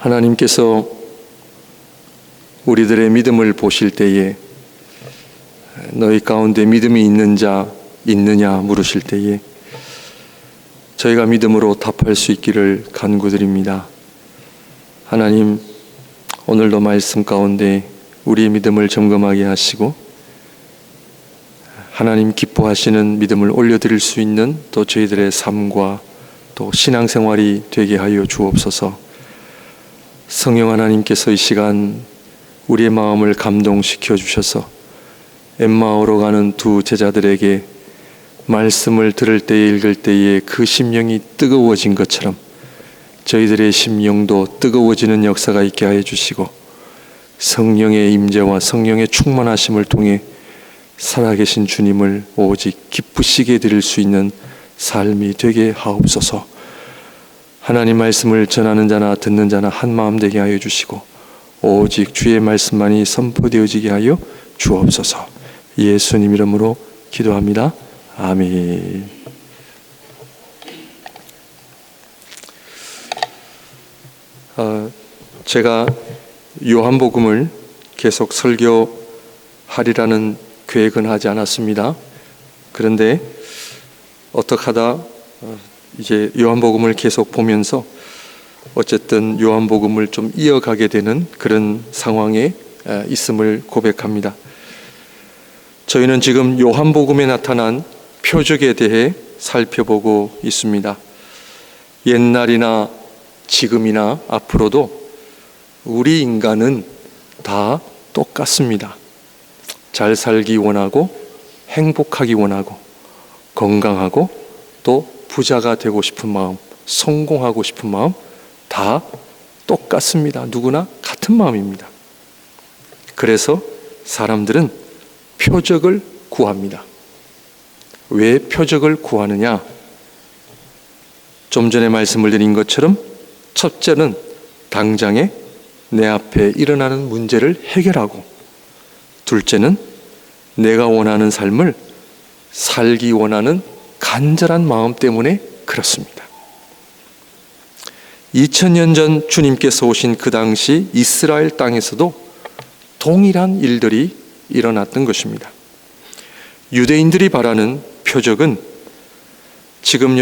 하나님께서 우리들의 믿음을 보실 때에 너희 가운데 믿음이 있는 자 있느냐 물으실 때에 저희가 믿음으로 답할 수 있기를 간구드립니다. 하나님, 오늘도 말씀 가운데 우리의 믿음을 점검하게 하시고 하나님 기뻐하시는 믿음을 올려드릴 수 있는 또 저희들의 삶과 또 신앙생활이 되게 하여 주옵소서. 성령 하나님께서 이 시간 우리의 마음을 감동시켜 주셔서 엠마오로 가는 두 제자들에게 말씀을 들을 때에 읽을 때에 그 심령이 뜨거워진 것처럼 저희들의 심령도 뜨거워지는 역사가 있게 하여 주시고 성령의 임재와 성령의 충만하심을 통해 살아계신 주님을 오직 기쁘시게 드릴 수 있는 삶이 되게 하옵소서. 하나님 말씀을 전하는 자나 듣는 자나 한 마음 되게 하여 주시고 오직 주의 말씀만이 선포되어지게 하여 주옵소서. 예수님 이름으로 기도합니다. 아멘. 제가 요한복음을 계속 설교하리라는 계획은 하지 않았습니다. 그런데 어떻게 하다 이제 요한복음을 계속 보면서 어쨌든 요한복음을 좀 이어가게 되는 그런 상황에 있음을 고백합니다. 저희는 지금 요한복음에 나타난 표적에 대해 살펴보고 있습니다. 옛날이나 지금이나 앞으로도 우리 인간은 다 똑같습니다. 잘 살기 원하고 행복하기 원하고 건강하고 또 부자가 되고 싶은 마음, 성공하고 싶은 마음 다 똑같습니다. 누구나 같은 마음입니다. 그래서 사람들은 표적을 구합니다. 왜 표적을 구하느냐? 좀 전에 말씀을 드린 것처럼 첫째는 당장에 내 앞에 일어나는 문제를 해결하고 둘째는 내가 원하는 삶을 살기 원하는 간절한 마음 때문에 그렇습니다. 2000년 전 주님께서 오신 그 당시 이스라엘 땅에서도 동일한 일들이 일어났던 것입니다. 유대인들이 바라는 표적은 지금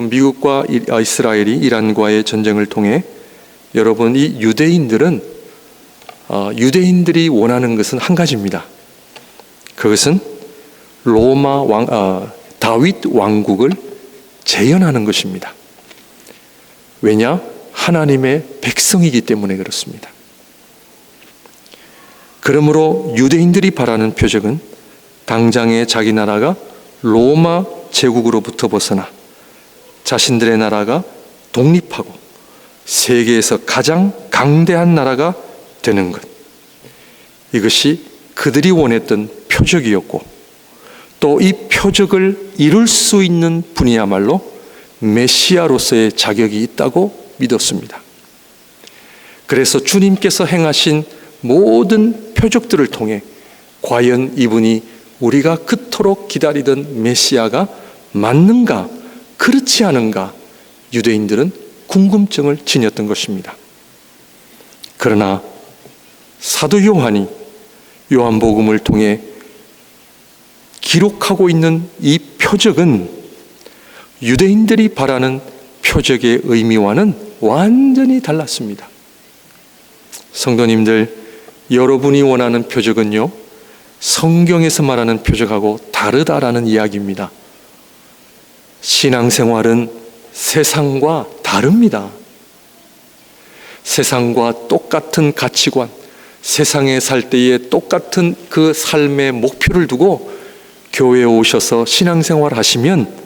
미국과 이스라엘이 이란과의 전쟁을 통해 여러분 이 유대인들이 원하는 것은 한 가지입니다. 그것은 다윗 왕국을 재현하는 것입니다. 왜냐? 하나님의 백성이기 때문에 그렇습니다. 그러므로 유대인들이 바라는 표적은 당장에 자기 나라가 로마 제국으로부터 벗어나 자신들의 나라가 독립하고 세계에서 가장 강대한 나라가 되는 것, 이것이 그들이 원했던 표적이었고 또 이 표적을 이룰 수 있는 분이야말로 메시아로서의 자격이 있다고 믿었습니다. 그래서 주님께서 행하신 모든 표적들을 통해 과연 이분이 우리가 그토록 기다리던 메시아가 맞는가 그렇지 않은가 유대인들은 궁금증을 지녔던 것입니다. 그러나 사도 요한이 요한복음을 통해 기록하고 있는 이 표적은 유대인들이 바라는 표적의 의미와는 완전히 달랐습니다. 성도님들, 여러분이 원하는 표적은요, 성경에서 말하는 표적하고 다르다라는 이야기입니다. 신앙생활은 세상과 다릅니다. 세상과 똑같은 가치관, 세상에 살 때에 똑같은 그 삶의 목표를 두고 교회에 오셔서 신앙생활 하시면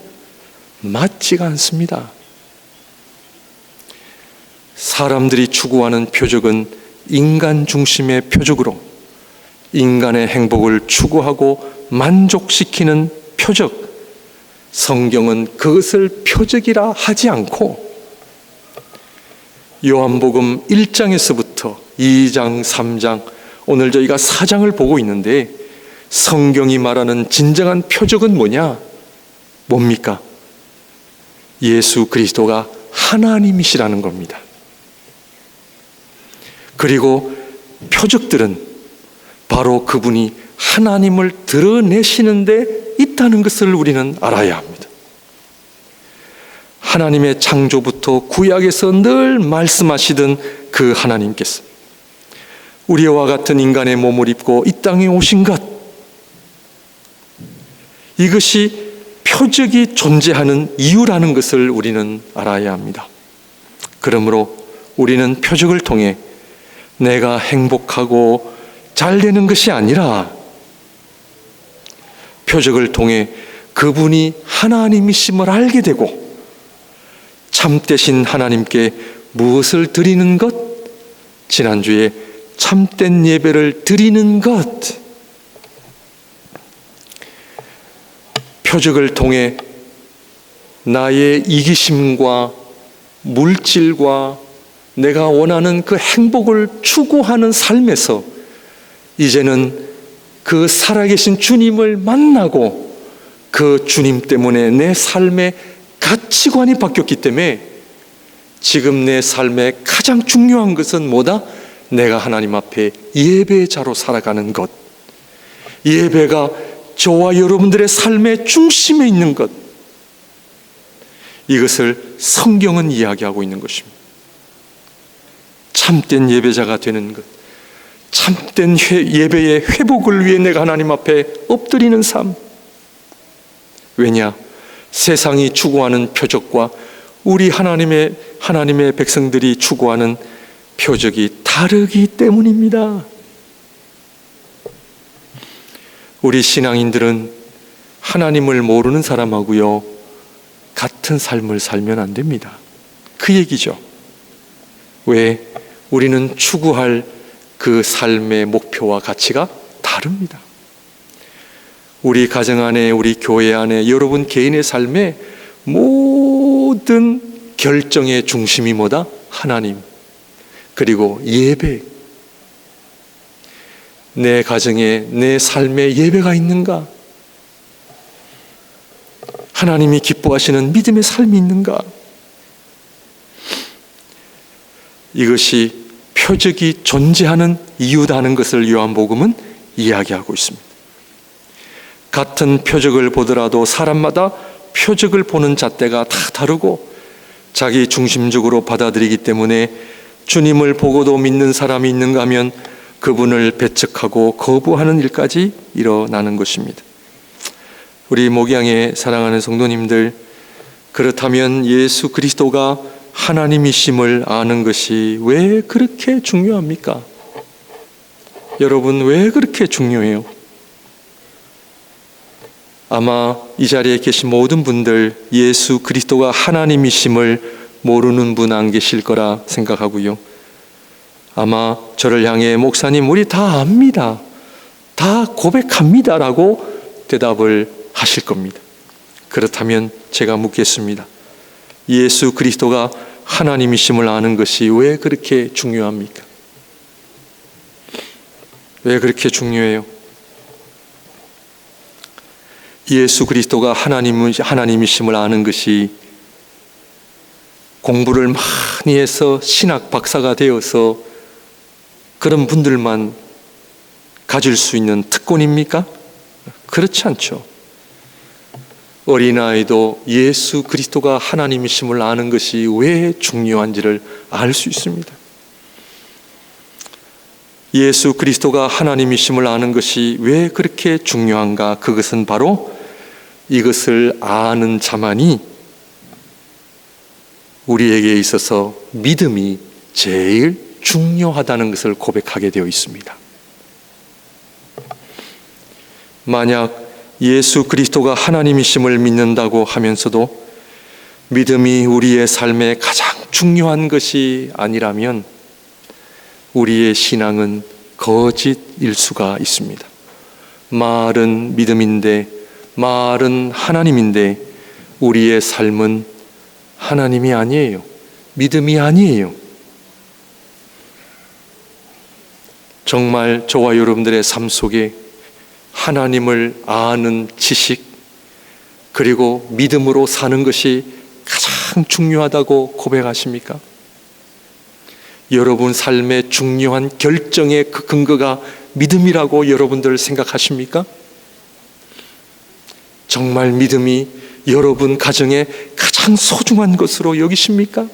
맞지가 않습니다. 사람들이 추구하는 표적은 인간 중심의 표적으로 인간의 행복을 추구하고 만족시키는 표적, 성경은 그것을 표적이라 하지 않고 요한복음 1장에서부터 2장, 3장, 오늘 저희가 4장을 보고 있는데 성경이 말하는 진정한 표적은 뭐냐? 뭡니까? 예수 그리스도가 하나님이시라는 겁니다. 그리고 표적들은 바로 그분이 하나님을 드러내시는 데 있다는 것을 우리는 알아야 합니다. 하나님의 창조부터 구약에서 늘 말씀하시던 그 하나님께서 우리와 같은 인간의 몸을 입고 이 땅에 오신 것, 이것이 표적이 존재하는 이유라는 것을 우리는 알아야 합니다. 그러므로 우리는 표적을 통해 내가 행복하고 잘 되는 것이 아니라 표적을 통해 그분이 하나님이심을 알게 되고 참되신 하나님께 무엇을 드리는 것? 지난주에 참된 예배를 드리는 것. 표적을 통해 나의 이기심과 물질과 내가 원하는 그 행복을 추구하는 삶에서 이제는 그 살아계신 주님을 만나고 그 주님 때문에 내 삶의 가치관이 바뀌었기 때문에 지금 내 삶의 가장 중요한 것은 뭐다? 내가 하나님 앞에 예배자로 살아가는 것. 예배가 저와 여러분들의 삶의 중심에 있는 것. 이것을 성경은 이야기하고 있는 것입니다. 참된 예배자가 되는 것, 참된 예배의 회복을 위해 내가 하나님 앞에 엎드리는 삶. 왜냐? 세상이 추구하는 표적과 우리 하나님의 백성들이 추구하는 표적이 다르기 때문입니다. 우리 신앙인들은 하나님을 모르는 사람하고요 같은 삶을 살면 안 됩니다. 그 얘기죠. 왜? 우리는 추구할 그 삶의 목표와 가치가 다릅니다. 우리 가정 안에, 우리 교회 안에, 여러분 개인의 삶의 모든 결정의 중심이 뭐다? 하나님. 그리고 예배. 내 가정에, 내 삶에 예배가 있는가? 하나님이 기뻐하시는 믿음의 삶이 있는가? 이것이 표적이 존재하는 이유다는 것을 요한복음은 이야기하고 있습니다. 같은 표적을 보더라도 사람마다 표적을 보는 잣대가 다 다르고 자기 중심적으로 받아들이기 때문에 주님을 보고도 믿는 사람이 있는가 하면 그분을 배척하고 거부하는 일까지 일어나는 것입니다. 우리 목양의 사랑하는 성도님들, 그렇다면 예수 그리스도가 하나님이심을 아는 것이 왜 그렇게 중요합니까? 여러분, 왜 그렇게 중요해요? 아마 이 자리에 계신 모든 분들 예수 그리스도가 하나님이심을 모르는 분 안 계실 거라 생각하고요. 아마 저를 향해 목사님 우리 다 압니다. 다 고백합니다 라고 대답을 하실 겁니다. 그렇다면 제가 묻겠습니다. 예수 그리스도가 하나님이심을 아는 것이 왜 그렇게 중요합니까? 왜 그렇게 중요해요? 예수 그리스도가 하나님이심을 아는 것이 공부를 많이 해서 신학 박사가 되어서 그런 분들만 가질 수 있는 특권입니까? 그렇지 않죠. 어린아이도 예수 그리스도가 하나님이심을 아는 것이 왜 중요한지를 알 수 있습니다. 예수 그리스도가 하나님이심을 아는 것이 왜 그렇게 중요한가? 그것은 바로 이것을 아는 자만이 우리에게 있어서 믿음이 제일 중요하다는 것을 고백하게 되어 있습니다. 만약 예수 그리스도가 하나님이심을 믿는다고 하면서도 믿음이 우리의 삶에 가장 중요한 것이 아니라면 우리의 신앙은 거짓일 수가 있습니다. 말은 믿음인데, 말은 하나님인데 우리의 삶은 하나님이 아니에요. 믿음이 아니에요. 정말 저와 여러분들의 삶 속에 하나님을 아는 지식 그리고 믿음으로 사는 것이 가장 중요하다고 고백하십니까? 여러분 삶의 중요한 결정의 그 근거가 믿음이라고 여러분들 생각하십니까? 정말 믿음이 여러분 가정의 가장 소중한 것으로 여기십니까?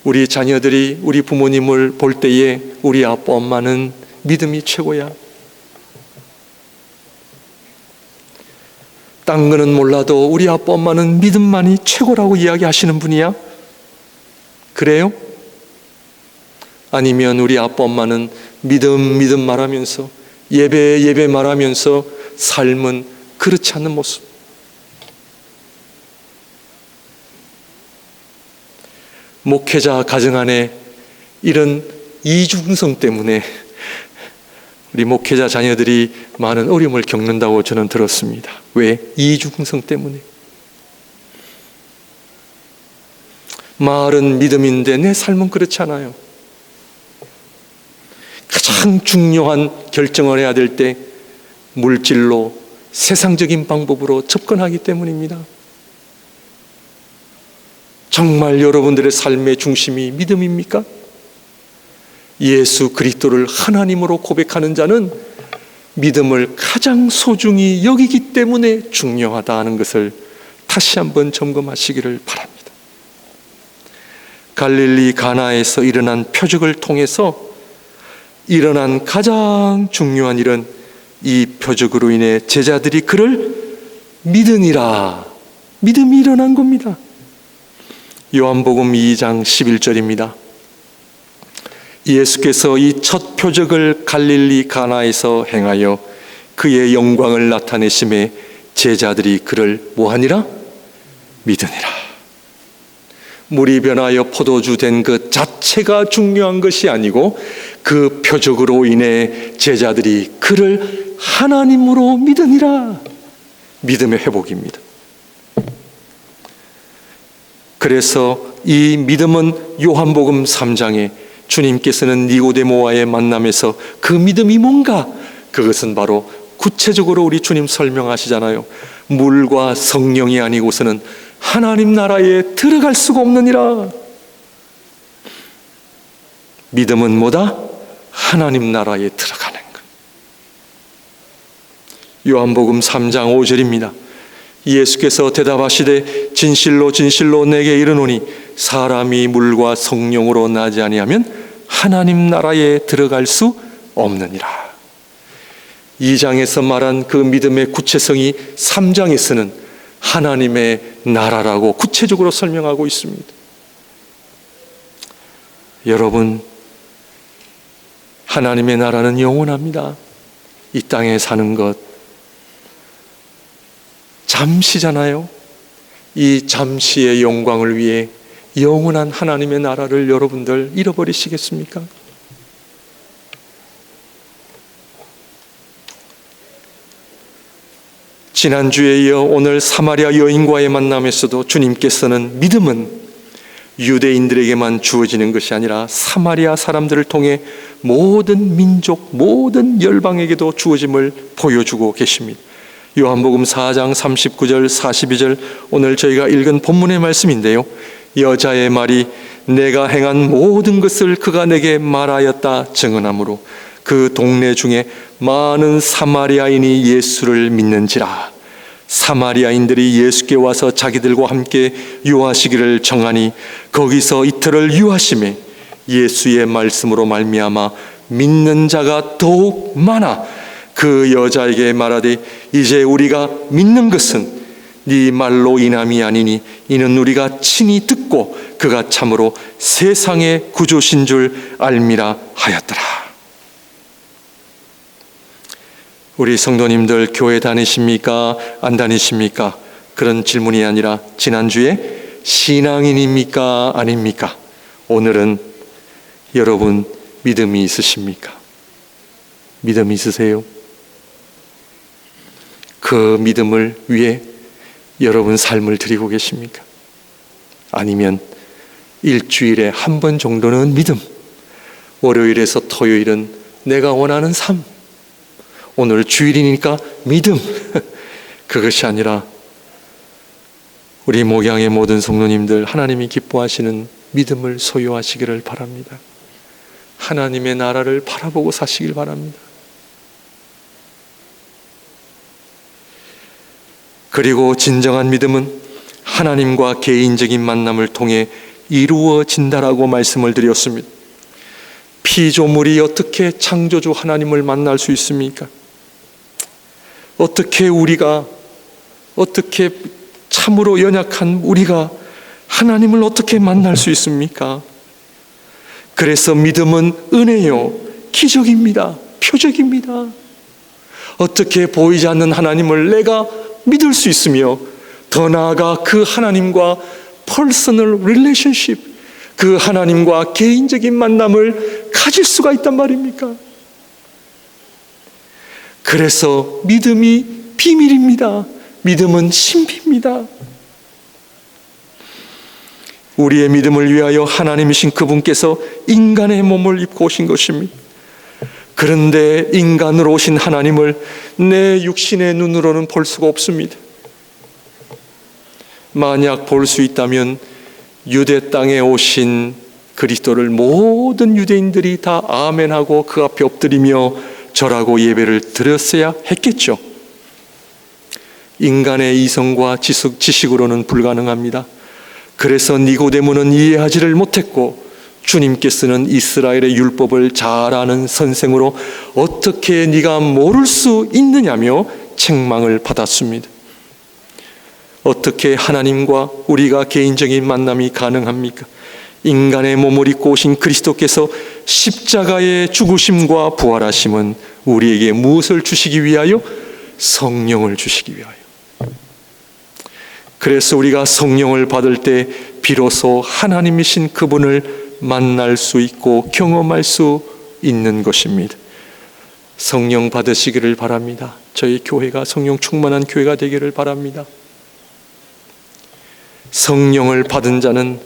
우리 자녀들이 우리 부모님을 볼 때에 우리 아빠 엄마는 믿음이 최고야. 딴 거는 몰라도 우리 아빠 엄마는 믿음만이 최고라고 이야기하시는 분이야? 그래요? 아니면 우리 아빠 엄마는 믿음 말하면서 예배 말하면서 삶은 그렇지 않은 모습. 목회자 가정 안에 이런 이중성 때문에 우리 목회자 자녀들이 많은 어려움을 겪는다고 저는 들었습니다. 왜? 이중성 때문에. 말은 믿음인데 내 삶은 그렇지 않아요. 가장 중요한 결정을 해야 될 때 물질로 세상적인 방법으로 접근하기 때문입니다. 정말 여러분들의 삶의 중심이 믿음입니까? 예수 그리스도를 하나님으로 고백하는 자는 믿음을 가장 소중히 여기기 때문에 중요하다는 것을 다시 한번 점검하시기를 바랍니다. 갈릴리 가나에서 일어난 표적을 통해서 일어난 가장 중요한 일은 이 표적으로 인해 제자들이 그를 믿으니라. 믿음이 일어난 겁니다. 요한복음 2장 11절입니다. 예수께서 이 첫 표적을 갈릴리 가나에서 행하여 그의 영광을 나타내심에 제자들이 그를 뭐하니라? 믿으니라. 물이 변하여 포도주 된 것 자체가 중요한 것이 아니고 그 표적으로 인해 제자들이 그를 하나님으로 믿으니라. 믿음의 회복입니다. 그래서 이 믿음은 요한복음 3장에 주님께서는 니고데모와의 만남에서 그 믿음이 뭔가? 그것은 바로 구체적으로 우리 주님 설명하시잖아요. 물과 성령이 아니고서는 하나님 나라에 들어갈 수가 없느니라. 믿음은 뭐다? 하나님 나라에 들어가는 것. 요한복음 3장 5절입니다. 예수께서 대답하시되 진실로 진실로 내게 이르노니 사람이 물과 성령으로 나지 아니하면 하나님 나라에 들어갈 수 없느니라. 2장에서 말한 그 믿음의 구체성이 3장에서는 하나님의 나라라고 구체적으로 설명하고 있습니다. 여러분, 하나님의 나라는 영원합니다. 이 땅에 사는 것 잠시잖아요. 이 잠시의 영광을 위해 영원한 하나님의 나라를 여러분들 잃어버리시겠습니까? 지난주에 이어 오늘 사마리아 여인과의 만남에서도 주님께서는 믿음은 유대인들에게만 주어지는 것이 아니라 사마리아 사람들을 통해 모든 민족, 모든 열방에게도 주어짐을 보여주고 계십니다. 요한복음 4장 39절 42절 오늘 저희가 읽은 본문의 말씀인데요. 여자의 말이 내가 행한 모든 것을 그가 내게 말하였다 증언하므로 그 동네 중에 많은 사마리아인이 예수를 믿는지라. 사마리아인들이 예수께 와서 자기들과 함께 유하시기를 정하니 거기서 이틀을 유하심에 예수의 말씀으로 말미암아 믿는 자가 더욱 많아 그 여자에게 말하되 이제 우리가 믿는 것은 네 말로 인함이 아니니 이는 우리가 친히 듣고 그가 참으로 세상의 구주신 줄 알미라 하였더라. 우리 성도님들 교회 다니십니까? 안 다니십니까? 그런 질문이 아니라 지난주에 신앙인입니까? 아닙니까? 오늘은 여러분 믿음이 있으십니까? 믿음이 있으세요? 그 믿음을 위해 여러분 삶을 드리고 계십니까? 아니면 일주일에 한 번 정도는 믿음, 월요일에서 토요일은 내가 원하는 삶, 오늘 주일이니까 믿음, 그것이 아니라 우리 목양의 모든 성도님들 하나님이 기뻐하시는 믿음을 소유하시기를 바랍니다. 하나님의 나라를 바라보고 사시길 바랍니다. 그리고 진정한 믿음은 하나님과 개인적인 만남을 통해 이루어진다라고 말씀을 드렸습니다. 피조물이 어떻게 창조주 하나님을 만날 수 있습니까? 어떻게 참으로 연약한 우리가 하나님을 어떻게 만날 수 있습니까? 그래서 믿음은 은혜요, 기적입니다. 표적입니다. 어떻게 보이지 않는 하나님을 내가 믿을 수 있으며, 더 나아가 그 하나님과 퍼스널 릴레이션십, 그 하나님과 개인적인 만남을 가질 수가 있단 말입니까? 그래서 믿음이 비밀입니다. 믿음은 신비입니다. 우리의 믿음을 위하여 하나님이신 그분께서 인간의 몸을 입고 오신 것입니다. 그런데 인간으로 오신 하나님을 내 육신의 눈으로는 볼 수가 없습니다. 만약 볼 수 있다면 유대 땅에 오신 그리스도를 모든 유대인들이 다 아멘하고 그 앞에 엎드리며 절하고 예배를 드렸어야 했겠죠. 인간의 이성과 지식으로는 불가능합니다. 그래서 니고데모는 이해하지를 못했고, 주님께서는 이스라엘의 율법을 잘 아는 선생으로 어떻게 네가 모를 수 있느냐며 책망을 받았습니다. 어떻게 하나님과 우리가 개인적인 만남이 가능합니까? 인간의 몸을 입고 오신 그리스도께서 십자가의 죽으심과 부활하심은 우리에게 무엇을 주시기 위하여? 성령을 주시기 위하여. 그래서 우리가 성령을 받을 때 비로소 하나님이신 그분을 만날 수 있고 경험할 수 있는 것입니다. 성령 받으시기를 바랍니다. 저희 교회가 성령 충만한 교회가 되기를 바랍니다. 성령을 받은 자는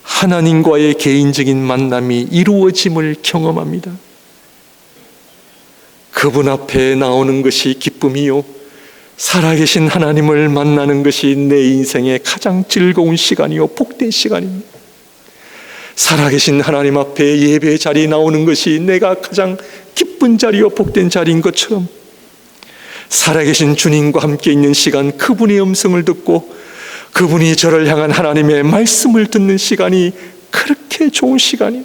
하나님과의 개인적인 만남이 이루어짐을 경험합니다. 그분 앞에 나오는 것이 기쁨이요, 살아계신 하나님을 만나는 것이 내 인생의 가장 즐거운 시간이요 복된 시간입니다. 살아계신 하나님 앞에 예배 자리에 나오는 것이 내가 가장 기쁜 자리요 복된 자리인 것처럼, 살아계신 주님과 함께 있는 시간, 그분의 음성을 듣고 그분이 저를 향한 하나님의 말씀을 듣는 시간이 그렇게 좋은 시간이에요.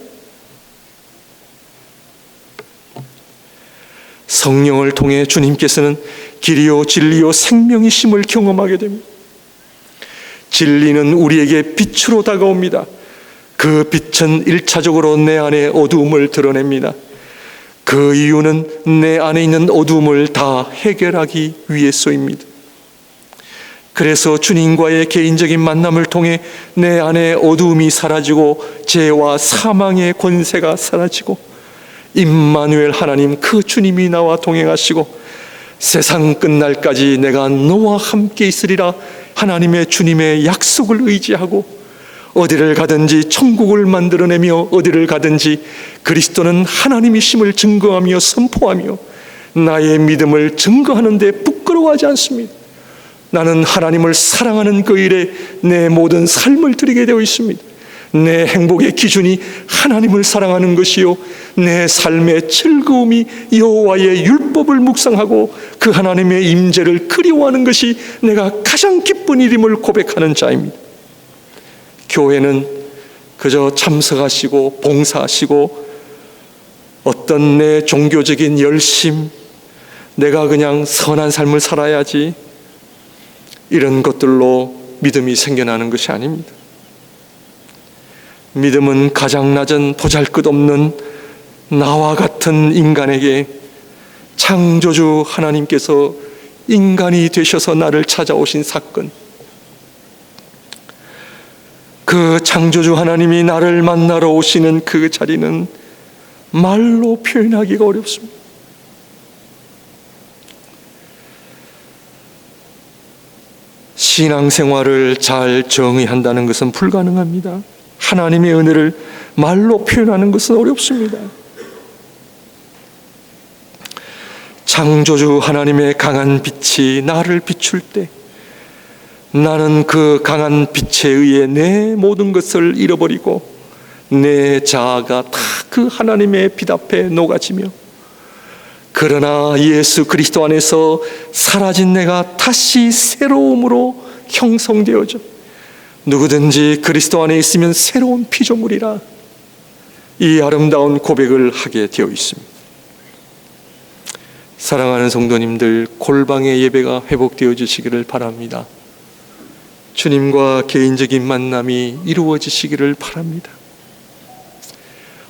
성령을 통해 주님께서는 길이요 진리요 생명이심을 경험하게 됩니다. 진리는 우리에게 빛으로 다가옵니다. 그 빛은 1차적으로 내 안의 어두움을 드러냅니다. 그 이유는 내 안에 있는 어두움을 다 해결하기 위해서입니다. 그래서 주님과의 개인적인 만남을 통해 내 안의 어두움이 사라지고 죄와 사망의 권세가 사라지고, 임마누엘 하나님 그 주님이 나와 동행하시고, 세상 끝날까지 내가 너와 함께 있으리라 하나님의 주님의 약속을 의지하고, 어디를 가든지 천국을 만들어내며 어디를 가든지 그리스도는 하나님이심을 증거하며 선포하며 나의 믿음을 증거하는 데 부끄러워하지 않습니다. 나는 하나님을 사랑하는 그 일에 내 모든 삶을 드리게 되어 있습니다. 내 행복의 기준이 하나님을 사랑하는 것이요, 내 삶의 즐거움이 여호와의 율법을 묵상하고 그 하나님의 임재를 그리워하는 것이 내가 가장 기쁜 일임을 고백하는 자입니다. 교회는 그저 참석하시고 봉사하시고 어떤 내 종교적인 열심, 내가 그냥 선한 삶을 살아야지, 이런 것들로 믿음이 생겨나는 것이 아닙니다. 믿음은 가장 낮은 보잘것없는 나와 같은 인간에게 창조주 하나님께서 인간이 되셔서 나를 찾아오신 사건, 그 창조주 하나님이 나를 만나러 오시는 그 자리는 말로 표현하기가 어렵습니다. 신앙생활을 잘 정의한다는 것은 불가능합니다. 하나님의 은혜를 말로 표현하는 것은 어렵습니다. 창조주 하나님의 강한 빛이 나를 비출 때 나는 그 강한 빛에 의해 내 모든 것을 잃어버리고 내 자아가 다 그 하나님의 빛 앞에 녹아지며, 그러나 예수 그리스도 안에서 사라진 내가 다시 새로움으로 형성되어져 누구든지 그리스도 안에 있으면 새로운 피조물이라, 이 아름다운 고백을 하게 되어 있습니다. 사랑하는 성도님들, 골방의 예배가 회복되어지시기를 바랍니다. 주님과 개인적인 만남이 이루어지시기를 바랍니다.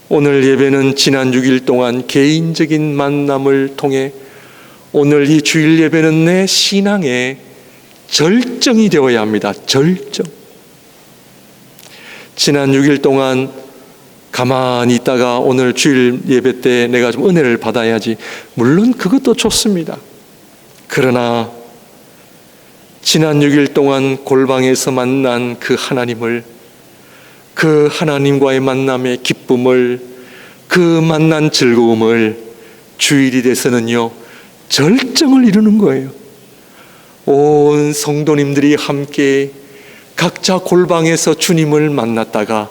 오늘 예배는 지난 6일 동안 개인적인 만남을 통해 오늘 이 주일 예배는 내 신앙의 절정이 되어야 합니다. 절정. 지난 6일 동안 가만히 있다가 오늘 주일 예배 때 내가 좀 은혜를 받아야지, 물론 그것도 좋습니다. 그러나 지난 6일 동안 골방에서 만난 그 하나님을, 그 하나님과의 만남의 기쁨을, 그 만난 즐거움을 주일이 돼서는요 절정을 이루는 거예요. 온 성도님들이 함께 각자 골방에서 주님을 만났다가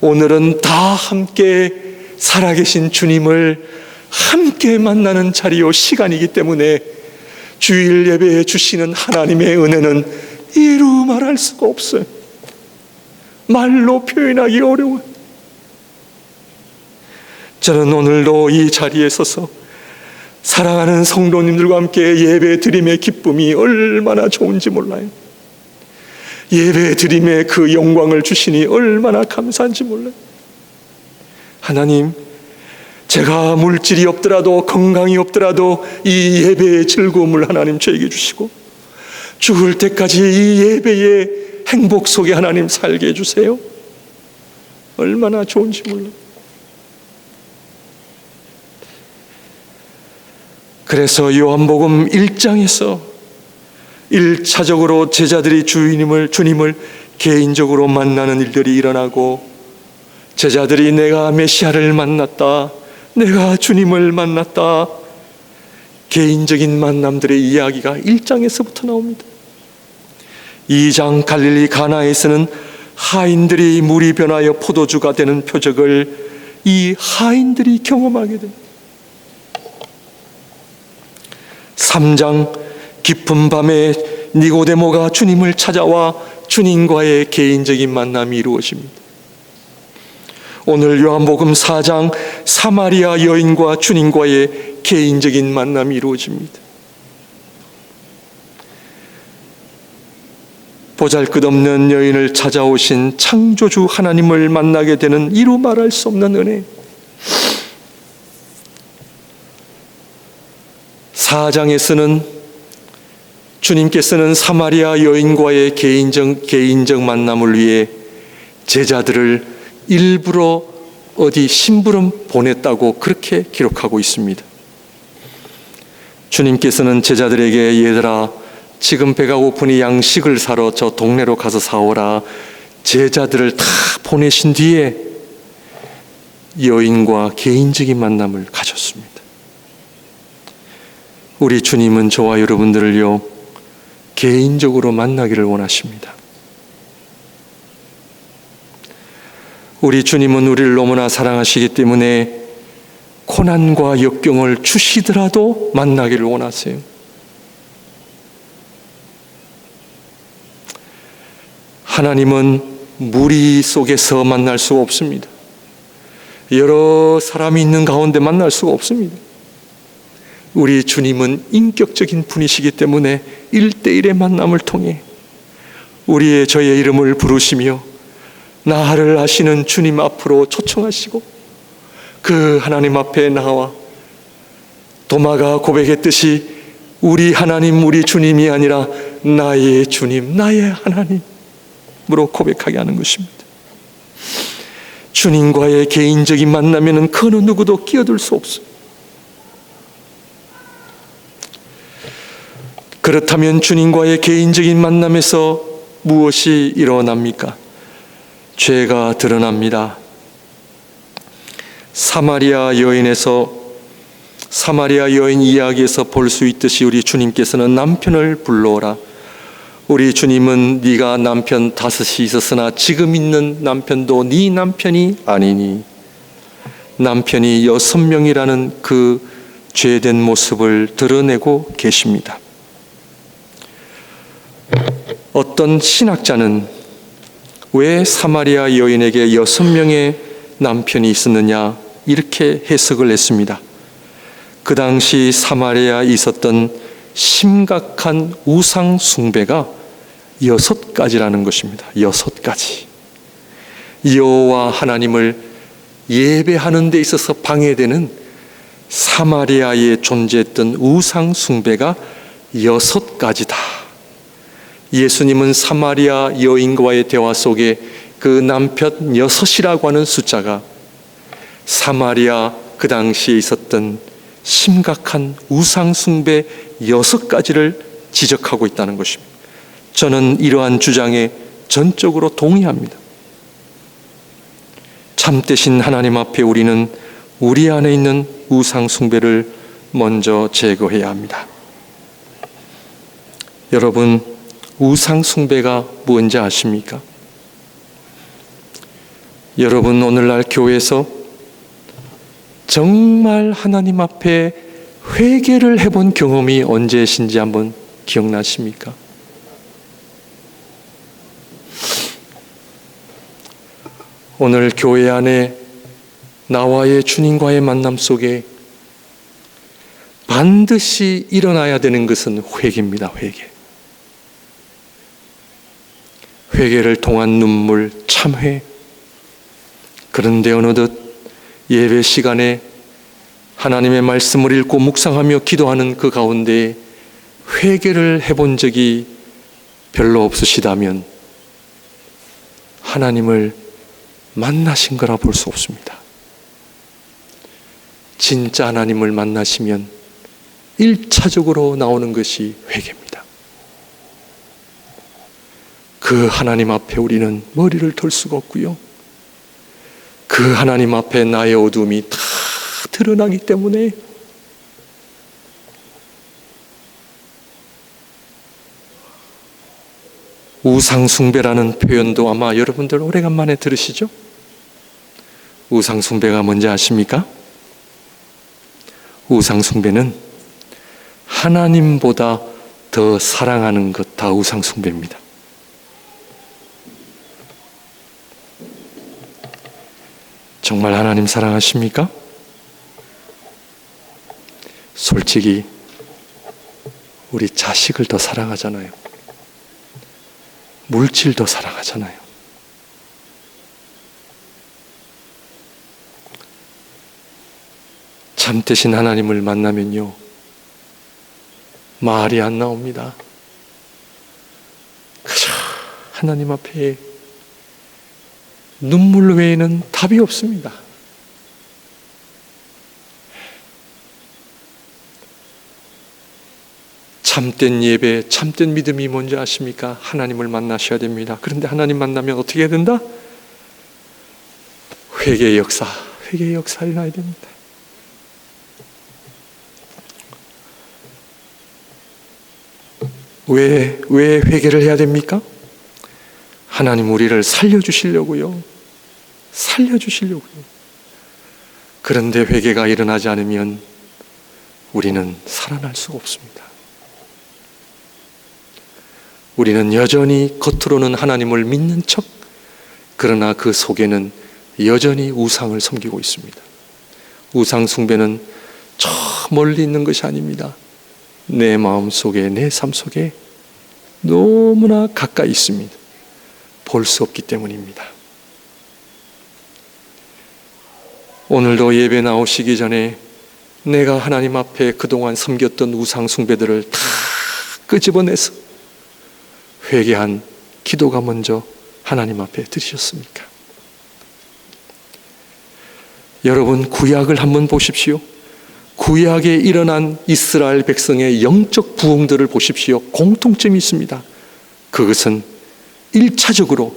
오늘은 다 함께 살아계신 주님을 함께 만나는 자리요 시간이기 때문에 주일 예배에 주시는 하나님의 은혜는 이루 말할 수가 없어요. 말로 표현하기 어려워요. 저는 오늘도 이 자리에 서서 사랑하는 성도님들과 함께 예배 드림의 기쁨이 얼마나 좋은지 몰라요. 예배 드림의 그 영광을 주시니 얼마나 감사한지 몰라요. 하나님, 제가 물질이 없더라도, 건강이 없더라도 이 예배의 즐거움을 하나님 저에게 주시고 죽을 때까지 이 예배의 행복 속에 하나님 살게 해주세요. 얼마나 좋은지 몰라요. 그래서 요한복음 1장에서 1차적으로 제자들이 주님을 개인적으로 만나는 일들이 일어나고, 제자들이 내가 메시아를 만났다, 내가 주님을 만났다, 개인적인 만남들의 이야기가 1장에서부터 나옵니다. 2장 갈릴리 가나에서는 하인들이 물이 변하여 포도주가 되는 표적을 이 하인들이 경험하게 됩니다. 3장 깊은 밤에 니고데모가 주님을 찾아와 주님과의 개인적인 만남이 이루어집니다. 오늘 요한복음 4장 사마리아 여인과 주님과의 개인적인 만남이 이루어집니다. 보잘것없는 여인을 찾아오신 창조주 하나님을 만나게 되는 이루 말할 수 없는 은혜. 4장에서는 주님께서는 사마리아 여인과의 개인적 만남을 위해 제자들을 일부러 어디 심부름 보냈다고 그렇게 기록하고 있습니다. 주님께서는 제자들에게, 얘들아, 지금 배가 고프니 양식을 사러 저 동네로 가서 사오라, 제자들을 다 보내신 뒤에 여인과 개인적인 만남을 가졌습니다. 우리 주님은 저와 여러분들을요 개인적으로 만나기를 원하십니다. 우리 주님은 우리를 너무나 사랑하시기 때문에 고난과 역경을 주시더라도 만나기를 원하세요. 하나님은 무리 속에서 만날 수가 없습니다. 여러 사람이 있는 가운데 만날 수가 없습니다. 우리 주님은 인격적인 분이시기 때문에 1대1의 만남을 통해 저의 이름을 부르시며 나를 아시는 주님 앞으로 초청하시고, 그 하나님 앞에 나와 도마가 고백했듯이 우리 하나님, 우리 주님이 아니라 나의 주님, 나의 하나님으로 고백하게 하는 것입니다. 주님과의 개인적인 만남에는 그 어느 누구도 끼어들 수 없어요. 그렇다면 주님과의 개인적인 만남에서 무엇이 일어납니까? 죄가 드러납니다. 사마리아 여인 이야기에서 볼 수 있듯이 우리 주님께서는 남편을 불러오라, 우리 주님은 네가 남편 5이 있었으나 지금 있는 남편도 네 남편이 아니니 남편이 6명이라는 그 죄된 모습을 드러내고 계십니다. 어떤 신학자는 왜 사마리아 여인에게 6명의 남편이 있었느냐 이렇게 해석을 했습니다. 그 당시 사마리아에 있었던 심각한 우상 숭배가 6가지라는 것입니다. 6가지. 여호와 하나님을 예배하는 데 있어서 방해되는 사마리아에 존재했던 우상 숭배가 6가지다. 예수님은 사마리아 여인과의 대화 속에 그 남편 6이라고 하는 숫자가 사마리아 그 당시에 있었던 심각한 우상 숭배 6가지를 지적하고 있다는 것입니다. 저는 이러한 주장에 전적으로 동의합니다. 참되신 하나님 앞에 우리는 우리 안에 있는 우상 숭배를 먼저 제거해야 합니다. 여러분, 우상 숭배가 뭔지 아십니까? 여러분, 오늘날 교회에서 정말 하나님 앞에 회개를 해본 경험이 언제신지 한번 기억나십니까? 오늘 교회 안에 나와의 주님과의 만남 속에 반드시 일어나야 되는 것은 회개입니다. 회개를 통한 눈물, 참회. 그런데 어느덧 예배 시간에 하나님의 말씀을 읽고 묵상하며 기도하는 그 가운데 회개를 해본 적이 별로 없으시다면 하나님을 만나신 거라 볼 수 없습니다. 진짜 하나님을 만나시면 1차적으로 나오는 것이 회개입니다. 그 하나님 앞에 우리는 머리를 들 수가 없고요. 그 하나님 앞에 나의 어둠이 다 드러나기 때문에 우상숭배라는 표현도 아마 여러분들 오래간만에 들으시죠? 우상숭배가 뭔지 아십니까? 우상숭배는 하나님보다 더 사랑하는 것 다 우상숭배입니다. 정말 하나님 사랑하십니까? 솔직히 우리 자식을 더 사랑하잖아요. 물질도 사랑하잖아요. 참되신 하나님을 만나면요, 말이 안 나옵니다. 그저 하나님 앞에 눈물 외에는 답이 없습니다. 참된 예배, 참된 믿음이 뭔지 아십니까? 하나님을 만나셔야 됩니다. 그런데 하나님 만나면 어떻게 해야 된다? 회개의 역사 일어나야 됩니다. 왜 회개를 해야 됩니까? 하나님 우리를 살려주시려고요. 그런데 회개가 일어나지 않으면 우리는 살아날 수가 없습니다. 우리는 여전히 겉으로는 하나님을 믿는 척, 그러나 그 속에는 여전히 우상을 섬기고 있습니다. 우상 숭배는 저 멀리 있는 것이 아닙니다. 내 마음 속에, 내 삶 속에 너무나 가까이 있습니다. 볼 수 없기 때문입니다. 오늘도 예배 나오시기 전에 내가 하나님 앞에 그동안 섬겼던 우상 숭배들을 다 끄집어내서 회개한 기도가 먼저 하나님 앞에 드리셨습니까? 여러분, 구약을 한번 보십시오. 구약에 일어난 이스라엘 백성의 영적 부흥들을 보십시오. 공통점이 있습니다. 그것은 1차적으로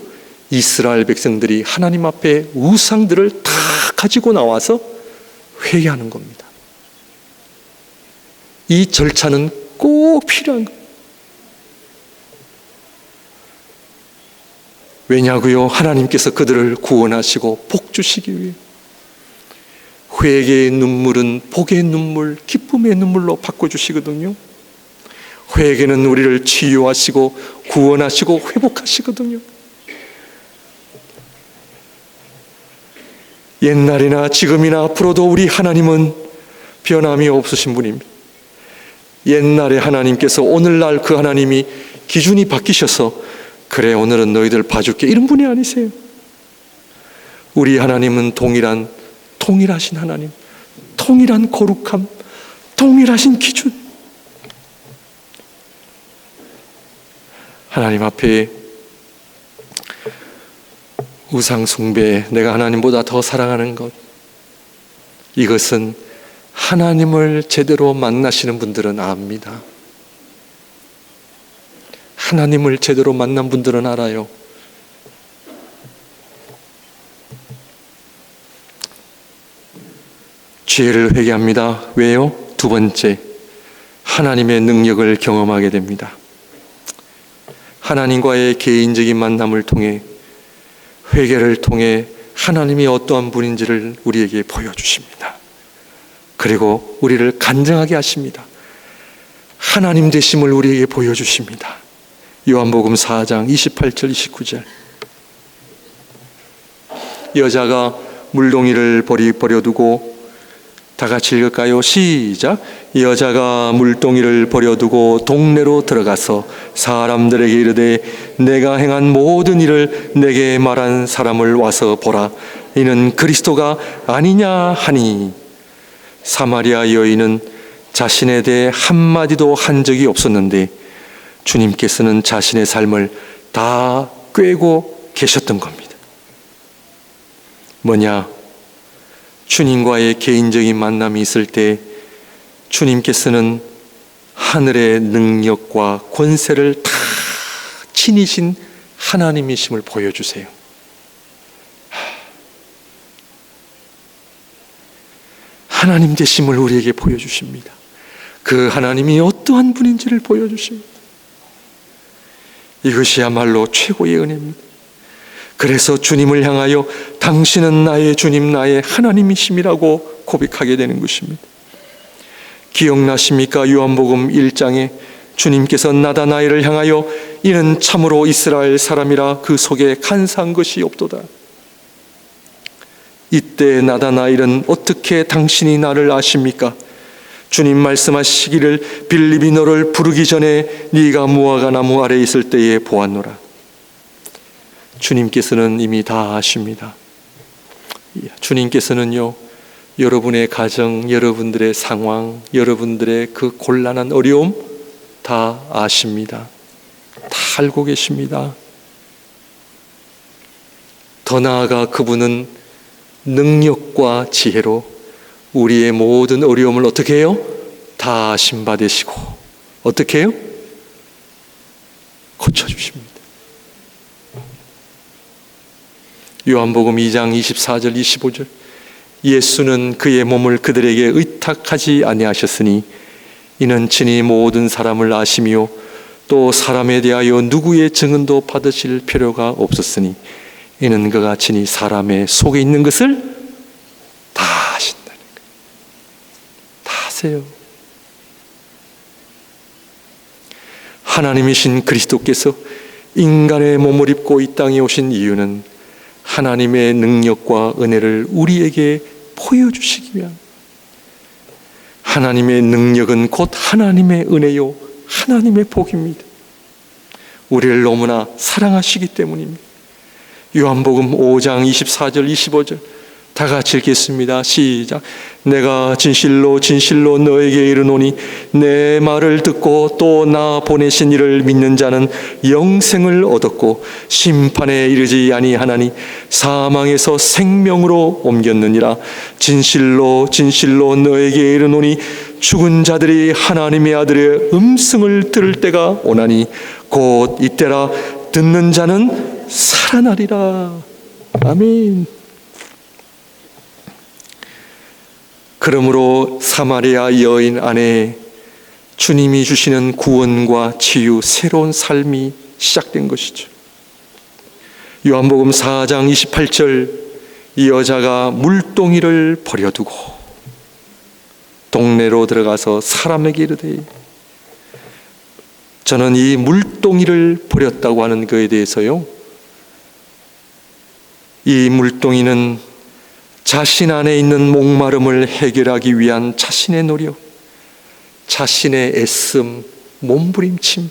이스라엘 백성들이 하나님 앞에 우상들을 다 가지고 나와서 회개하는 겁니다. 이 절차는 꼭 필요한 거예요. 왜냐고요? 하나님께서 그들을 구원하시고 복 주시기 위해. 회개의 눈물은 복의 눈물, 기쁨의 눈물로 바꿔주시거든요. 회개는 우리를 치유하시고 구원하시고 회복하시거든요. 옛날이나 지금이나 앞으로도 우리 하나님은 변함이 없으신 분입니다. 옛날에 하나님께서 오늘날 그 하나님이 기준이 바뀌셔서 그래 오늘은 너희들 봐줄게 이런 분이 아니세요. 우리 하나님은 동일하신 하나님, 동일한 거룩함, 동일하신 기준. 하나님 앞에 우상 숭배, 내가 하나님보다 더 사랑하는 것, 이것은 하나님을 제대로 만나시는 분들은 압니다. 하나님을 제대로 만난 분들은 알아요. 죄를 회개합니다. 왜요? 두 번째, 하나님의 능력을 경험하게 됩니다. 하나님과의 개인적인 만남을 통해, 회개를 통해 하나님이 어떠한 분인지를 우리에게 보여주십니다. 그리고 우리를 간증하게 하십니다. 하나님 되심을 우리에게 보여주십니다. 요한복음 4장 28절 29절. 여자가 물동이를 버려두고, 다 같이 읽을까요? 시작. 여자가 물동이를 버려두고 동네로 들어가서 사람들에게 이르되 내가 행한 모든 일을 내게 말한 사람을 와서 보라. 이는 그리스도가 아니냐 하니, 사마리아 여인은 자신에 대해 한마디도 한 적이 없었는데 주님께서는 자신의 삶을 다 꿰고 계셨던 겁니다. 뭐냐? 주님과의 개인적인 만남이 있을 때 주님께서는 하늘의 능력과 권세를 다 지니신 하나님이심을 보여주세요. 하나님 되심을 우리에게 보여주십니다. 그 하나님이 어떠한 분인지를 보여주십니다. 이것이야말로 최고의 은혜입니다. 그래서 주님을 향하여 당신은 나의 주님, 나의 하나님이심이라고 고백하게 되는 것입니다. 기억나십니까? 요한복음 1장에 주님께서 나다나엘을 향하여 이는 참으로 이스라엘 사람이라 그 속에 간사한 것이 없도다. 이때 나다나엘은 어떻게 당신이 나를 아십니까? 주님 말씀하시기를 빌립이 너를 부르기 전에 네가 무화과 나무 아래 있을 때에 보았노라. 주님께서는 이미 다 아십니다. 주님께서는요, 여러분의 가정, 여러분들의 상황, 여러분들의 그 곤란한 어려움 다 아십니다. 다 알고 계십니다. 더 나아가 그분은 능력과 지혜로 우리의 모든 어려움을 어떻게 해요? 다 신받으시고 어떻게 해요? 고쳐주십니다. 요한복음 2장 24절 25절. 예수는 그의 몸을 그들에게 의탁하지 아니하셨으니 이는 친히 모든 사람을 아시며 또 사람에 대하여 누구의 증언도 받으실 필요가 없었으니 이는 그가 친히 사람의 속에 있는 것을 다 아신다는 거예요. 다 아세요. 하나님이신 그리스도께서 인간의 몸을 입고 이 땅에 오신 이유는 하나님의 능력과 은혜를 우리에게 보여주시기 위한, 하나님의 능력은 곧 하나님의 은혜요 하나님의 복입니다. 우리를 너무나 사랑하시기 때문입니다. 요한복음 5장 24절 25절 다 같이 읽겠습니다. 시작. 내가 진실로 진실로 너에게 이르노니 내 말을 듣고 또 나 보내신 이를 믿는 자는 영생을 얻었고 심판에 이르지 아니하나니 사망에서 생명으로 옮겼느니라. 진실로 진실로 너에게 이르노니 죽은 자들이 하나님의 아들의 음성을 들을 때가 오나니 곧 이때라. 듣는 자는 살아나리라. 아멘. 그러므로 사마리아 여인 안에 주님이 주시는 구원과 치유, 새로운 삶이 시작된 것이죠. 요한복음 4장 28절, 이 여자가 물동이를 버려두고 동네로 들어가서 사람에게 이르되, 저는 이 물동이를 버렸다고 하는 것에 대해서요, 이 물동이는 자신 안에 있는 목마름을 해결하기 위한 자신의 노력, 자신의 애씀, 몸부림침,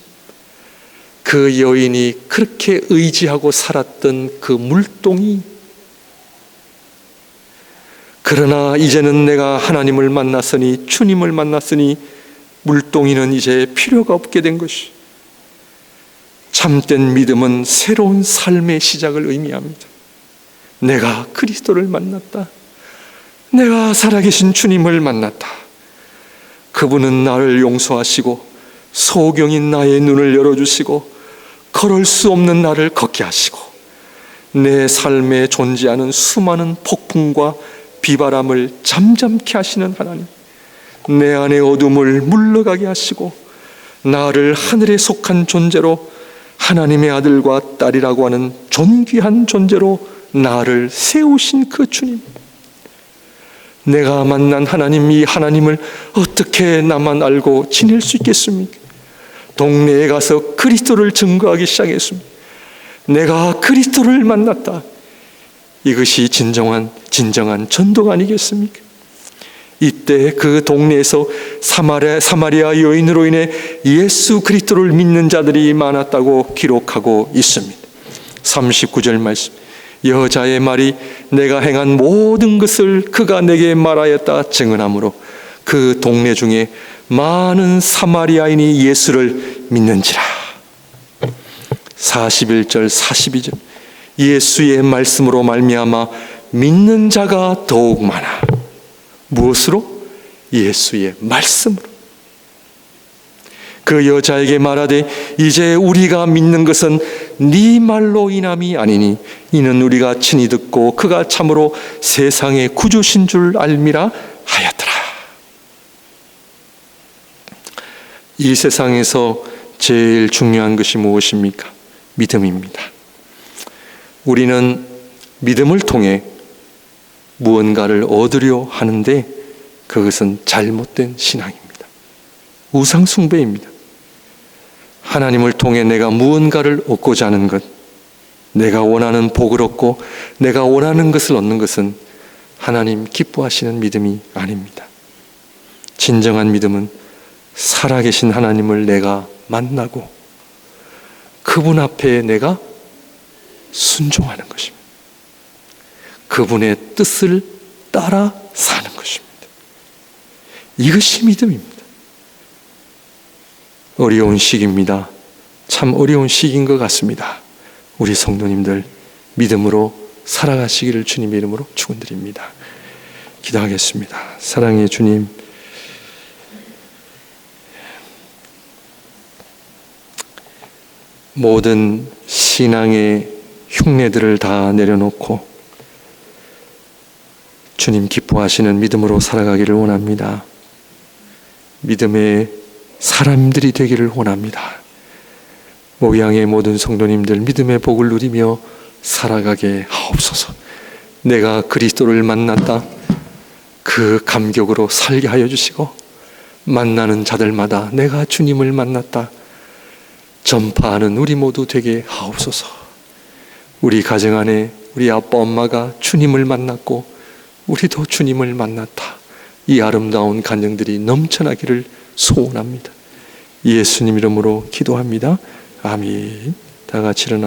그 여인이 그렇게 의지하고 살았던 그 물동이, 그러나 이제는 내가 하나님을 만났으니, 주님을 만났으니 물동이는 이제 필요가 없게 된 것이, 참된 믿음은 새로운 삶의 시작을 의미합니다. 내가 그리스도를 만났다. 내가 살아계신 주님을 만났다. 그분은 나를 용서하시고 소경인 나의 눈을 열어주시고 걸을 수 없는 나를 걷게 하시고 내 삶에 존재하는 수많은 폭풍과 비바람을 잠잠케 하시는 하나님, 내 안의 어둠을 물러가게 하시고 나를 하늘에 속한 존재로, 하나님의 아들과 딸이라고 하는 존귀한 존재로 나를 세우신 그 주님, 내가 만난 하나님, 이 하나님을 어떻게 나만 알고 지낼 수 있겠습니까? 동네에 가서 그리스도를 증거하기 시작했습니다. 내가 그리스도를 만났다. 이것이 진정한 전도가 아니겠습니까? 이때 그 동네에서 사마리아 여인으로 인해 예수 그리스도를 믿는 자들이 많았다고 기록하고 있습니다. 39절 말씀, 여자의 말이 내가 행한 모든 것을 그가 내게 말하였다 증언하므로 그 동네 중에 많은 사마리아인이 예수를 믿는지라. 41절 42절, 예수의 말씀으로 말미암아 믿는 자가 더욱 많아. 무엇으로? 예수의 말씀으로. 그 여자에게 말하되 이제 우리가 믿는 것은 네 말로 인함이 아니니 이는 우리가 친히 듣고 그가 참으로 세상의 구주신 줄 알미라 하였더라. 이 세상에서 제일 중요한 것이 무엇입니까? 믿음입니다. 우리는 믿음을 통해 무언가를 얻으려 하는데 그것은 잘못된 신앙입니다. 우상 숭배입니다. 하나님을 통해 내가 무언가를 얻고자 하는 것, 내가 원하는 복을 얻고 내가 원하는 것을 얻는 것은 하나님 기뻐하시는 믿음이 아닙니다. 진정한 믿음은 살아계신 하나님을 내가 만나고 그분 앞에 내가 순종하는 것입니다. 그분의 뜻을 따라 사는 것입니다. 이것이 믿음입니다. 어려운 시기입니다. 참 어려운 시기인 것 같습니다. 우리 성도님들 믿음으로 살아가시기를 주님의 이름으로 축원드립니다. 기도하겠습니다. 사랑의 주님, 모든 신앙의 흉내들을 다 내려놓고 주님 기뻐하시는 믿음으로 살아가기를 원합니다. 믿음의 사람들이 되기를 원합니다. 목양의 모든 성도님들 믿음의 복을 누리며 살아가게 하옵소서. 내가 그리스도를 만났다, 그 감격으로 살게 하여 주시고 만나는 자들마다 내가 주님을 만났다 전파하는 우리 모두 되게 하옵소서. 우리 가정 안에 우리 아빠 엄마가 주님을 만났고 우리도 주님을 만났다, 이 아름다운 간증들이 넘쳐나기를 소원합니다. 예수님 이름으로 기도합니다. 아멘. 다 같이 일어나